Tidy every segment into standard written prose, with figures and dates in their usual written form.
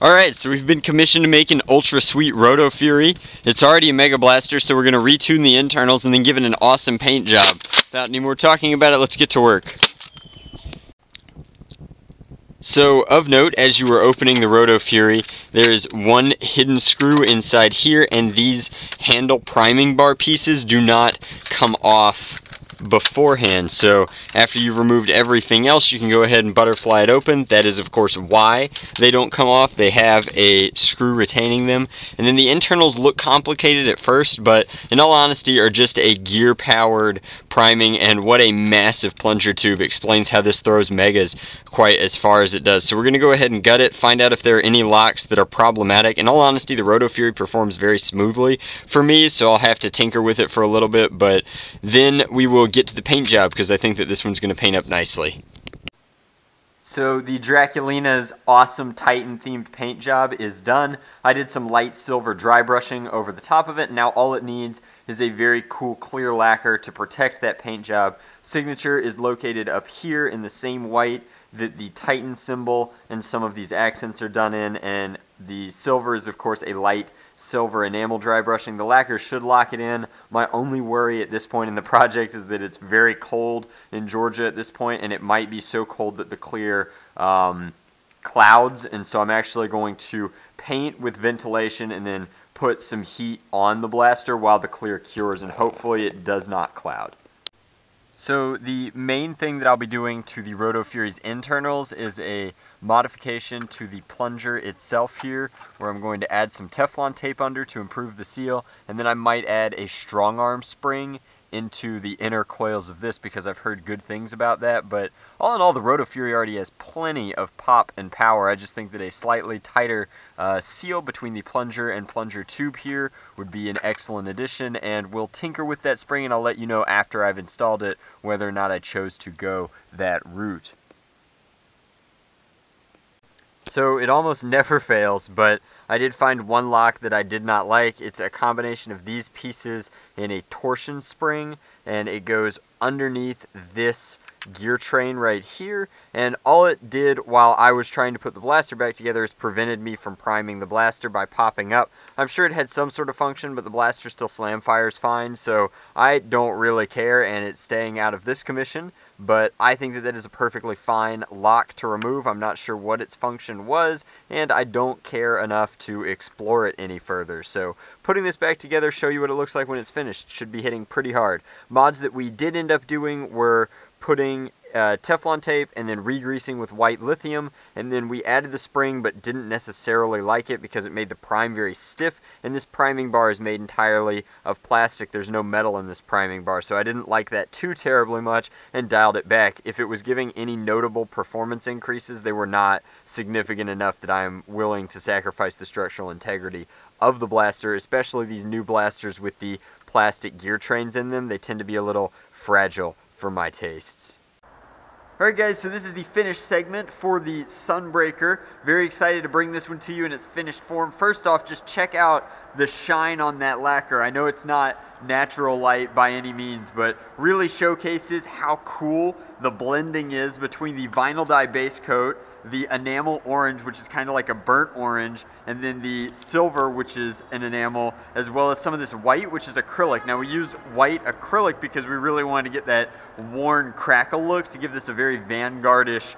Alright, so we've been commissioned to make an ultra sweet Roto Fury. It's already a Mega Blaster, so we're going to retune the internals and then give it an awesome paint job. Without any more talking about it, let's get to work. So, of note, as you are opening the Roto Fury, there is one hidden screw inside here, and these handle priming bar pieces do not come off beforehand. So after you've removed everything else, you can go ahead and butterfly it open. That is of course why they don't come off. They have a screw retaining them. And then the internals look complicated at first, but in all honesty are just a gear powered priming, and what a massive plunger tube explains how this throws megas quite as far as it does. So we're going to go ahead and gut it, find out if there are any locks that are problematic. In all honesty, the Roto Fury performs very smoothly for me, so I'll have to tinker with it for a little bit, but then we will get to the paint job because I think that this one's going to paint up nicely. So the Draculina's awesome Titan themed paint job is done. I did some light silver dry brushing over the top of it. Now all it needs is a very cool clear lacquer to protect that paint job. Signature is located up here in the same white that the Titan symbol and some of these accents are done in, and the silver is of course a light silver enamel dry brushing. The lacquer should lock it in. My only worry at this point in the project is that it's very cold in Georgia at this point, and it might be so cold that the clear clouds, and so I'm actually going to paint with ventilation and then put some heat on the blaster while the clear cures, and hopefully it does not cloud. So the main thing that I'll be doing to the Roto Fury's internals is a modification to the plunger itself here, where I'm going to add some Teflon tape under to improve the seal, and then I might add a strong arm spring into the inner coils of this because I've heard good things about that. But all in all, the Roto Fury already has plenty of pop and power. I just think that a slightly tighter seal between the plunger and plunger tube here would be an excellent addition, and we'll tinker with that spring and I'll let you know after I've installed it whether or not I chose to go that route. So it almost never fails, but I did find one lock that I did not like. It's a combination of these pieces and a torsion spring, and it goes underneath this gear train right here, and all it did while I was trying to put the blaster back together is prevented me from priming the blaster by popping up. I'm sure it had some sort of function, but the blaster still slam fires fine, so I don't really care, and it's staying out of this commission. But I think that that is a perfectly fine lock to remove. I'm not sure what its function was, and I don't care enough to explore it any further. So putting this back together, show you what it looks like when it's finished, should be hitting pretty hard. Mods that we did end up doing were putting Teflon tape and then re-greasing with white lithium, and then we added the spring but didn't necessarily like it because it made the prime very stiff, and this priming bar is made entirely of plastic. There's no metal in this priming bar, so I didn't like that too terribly much and dialed it back. If it was giving any notable performance increases, they were not significant enough that I am willing to sacrifice the structural integrity of the blaster, especially these new blasters with the plastic gear trains in them. They tend to be a little fragile for my tastes. Alright guys, so this is the finished segment for the Sunbreaker. Very excited to bring this one to you in its finished form. First off, just check out the shine on that lacquer. I know it's not natural light by any means, but really showcases how cool the blending is between the vinyl dye base coat, the enamel orange, which is kind of like a burnt orange, and then the silver, which is an enamel, as well as some of this white, which is acrylic. Now we used white acrylic because we really wanted to get that worn crackle look to give this a very Vanguard-ish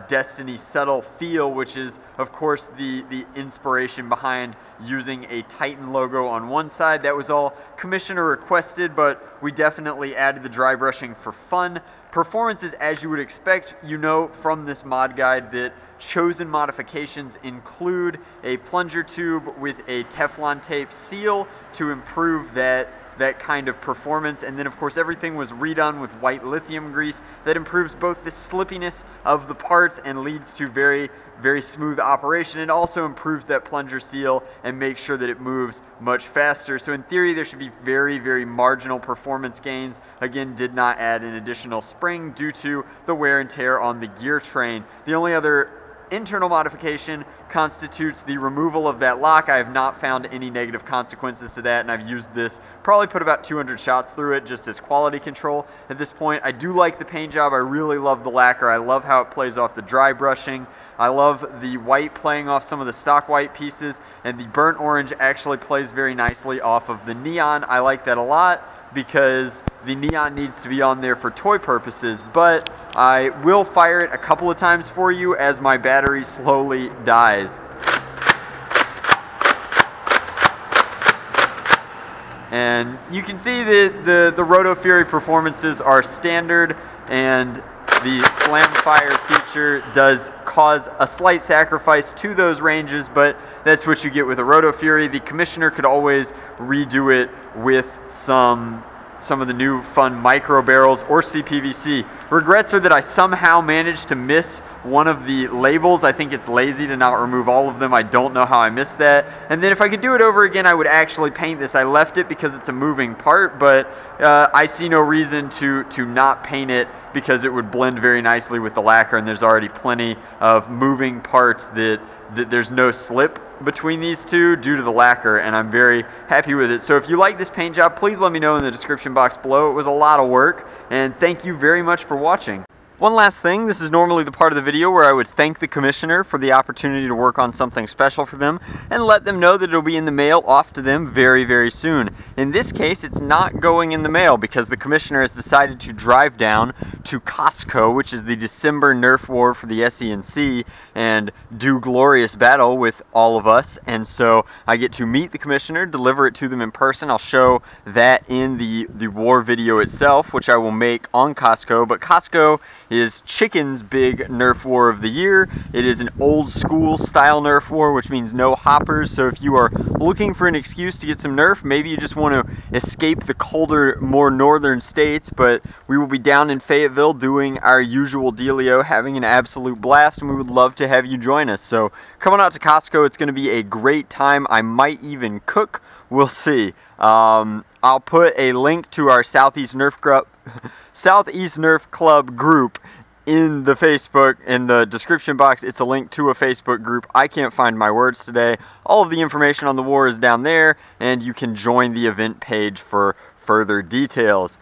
Destiny subtle feel, which is of course the inspiration behind using a Titan logo on one side. That was all commissioner requested, but we definitely added the dry brushing for fun. Performance is as you would expect. You know from this mod guide that chosen modifications include a plunger tube with a Teflon tape seal to improve that kind of performance, and then of course everything was redone with white lithium grease that improves both the slippiness of the parts and leads to very smooth operation. It also improves that plunger seal and makes sure that it moves much faster. So in theory there should be very marginal performance gains. Again, did not add an additional spring due to the wear and tear on the gear train. The only other internal modification constitutes the removal of that lock. I have not found any negative consequences to that, and I've used this, probably put about 200 shots through it just as quality control at this point. I do like the paint job. I really love the lacquer. I love how it plays off the dry brushing. I love the white playing off some of the stock white pieces, and the burnt orange actually plays very nicely off of the neon. I like that a lot because the neon needs to be on there for toy purposes, but I will fire it a couple of times for you as my battery slowly dies. And you can see that the Roto Fury performances are standard, and the Slam Fire feature does cause a slight sacrifice to those ranges, but that's what you get with a Roto Fury. The Commissioner could always redo it with some of the new fun micro barrels or CPVC. Regrets are that I somehow managed to miss one of the labels. I think it's lazy to not remove all of them. I don't know how I missed that. And then if I could do it over again, I would actually paint this. I left it because it's a moving part, but I see no reason to not paint it because it would blend very nicely with the lacquer, and there's already plenty of moving parts that there's no slip between these two due to the lacquer, and I'm very happy with it. So if you like this paint job, please let me know in the description box below. It was a lot of work, and thank you very much for watching. One last thing, this is normally the part of the video where I would thank the Commissioner for the opportunity to work on something special for them and let them know that it'll be in the mail off to them very, very soon. In this case, it's not going in the mail because the Commissioner has decided to drive down to Costco, which is the December Nerf War for the SENC, and do glorious battle with all of us. And so I get to meet the Commissioner, deliver it to them in person. I'll show that in the war video itself, which I will make on Costco. But Costco is Chicken's big Nerf War of the year. It is an old school style Nerf War, which means no hoppers. So if you are looking for an excuse to get some Nerf, maybe you just want to escape the colder, more northern states, but we will be down in Fayetteville doing our usual dealio, having an absolute blast, and we would love to have you join us. So come on out to Costco. It's going to be a great time. I might even cook. We'll see. I'll put a link to our Southeast Nerf Club group in the description box. It's a link to a Facebook group. I can't find my words today. All of the information on the war is down there, and you can join the event page for further details.